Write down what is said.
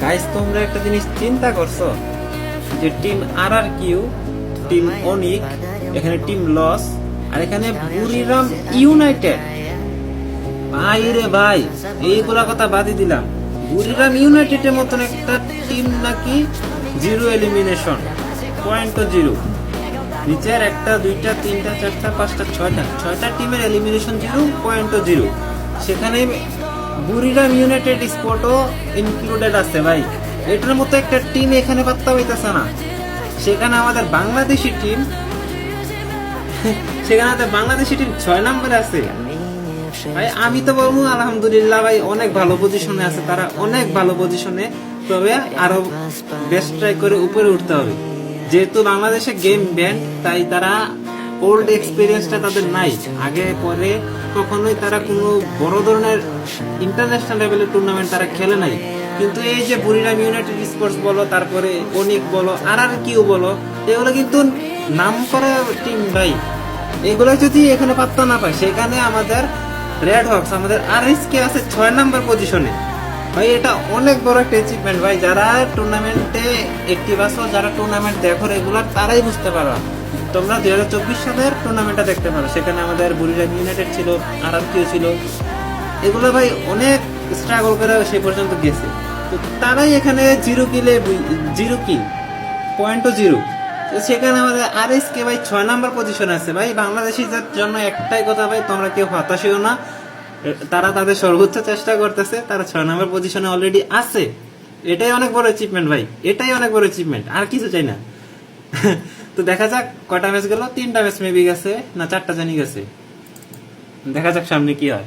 Guys তোমরা একটা জিনিস চিন্তা করছো যে টিম RRQ, টিম অনিক, এখানে টিম লস, আর এখানে বুড়িরাম ইউনাইটেড। ভাই রে ভাই, এইগুলা কথা বাদই দিলাম। বুড়িরাম ইউনাইটেডের মতন একটা টিম নাকি জিরো এলিমিনেশন, পয়েন্টও জিরো। নিচের একটা দুইটা তিনটা চারটা পাঁচটা ছয়টা টিমের এলিমিনেশন জিরো, পয়েন্টও জিরো। সেখানে বুড়িরাম ইউনাইটেড স্পোর্টও ইনক্লুডেড আছে ভাই। এটার মতো একটা টিম এখানে পাত্তা পাইতেছে না। সেখানে আমাদের বাংলাদেশি টিম 6 নম্বরে আছে ভাই। আমি তো বলবো আলহামদুলিল্লাহ ভাই, অনেক ভালো পজিশনে আছে তারা, অনেক ভালো পজিশনে। তবে আরো বেস্ট ট্রাই করে উপরে উঠতে হবে। যেহেতু বাংলাদেশে গেম ব্যান্ড, তাই তারা ওল্ড এক্সপিরিয়েন্সটা তাদের নাই। আগে পরে কখনোই তারা কোনো বড় ধরনের ইন্টারন্যাশনাল লেভেলের টুর্নামেন্ট তারা খেলে নাই। কিন্তু এই যে বুড়িরাম ইউনাইটেড স্পোর্টস বলো, তারপরে অনিক বলো, RRQ বলো, এগুলো কিন্তু নাম করা টিম ভাই। এগুলো যদি এখানে পাত্তা না পায়, সেখানে আমাদের রেড হক্স, আমাদের RSK আছে 6 নম্বর পজিশনে ভাই। এটা অনেক বড় একটা অ্যাচিভমেন্ট ভাই। যারা টুর্নামেন্টে অ্যাক্টিভ আছো, যারা টুর্নামেন্ট দেখো রেগুলার, তারাই বুঝতে পারো। তোমরা 2024 সালের টুর্নামেন্টটা দেখতে পারো, সেখানে আমাদের বুড়িরাম ইউনাইটেড ছিল, RRQ ছিল। এগুলো ভাই অনেক স্ট্রাগল করে সে পর্যন্ত গেছে। তো তারাই এখানে জিরো কিল, পয়েন্টও জিরো। সেখানে আমাদের RSK ভাই 6 নম্বর পজিশনে আছে ভাই। বাংলাদেশিদের জন্য একটাই কথা ভাই, তোমরা কেউ হতাশ হইও না। তারা তাদের সর্বোচ্চ চেষ্টা করতেছে, তারা 6 নম্বর পজিশনে অলরেডি আছে। এটাই অনেক বড় অ্যাচিভমেন্ট ভাই, এটাই অনেক বড় অ্যাচিভমেন্ট, আর কিছু চাই না। তো দেখা যাক কয়টা ম্যাচ গেল, 3টা ম্যাচ মেবি গেছে না 4টা জানি গেছে। দেখা যাক সামনে কি হয়।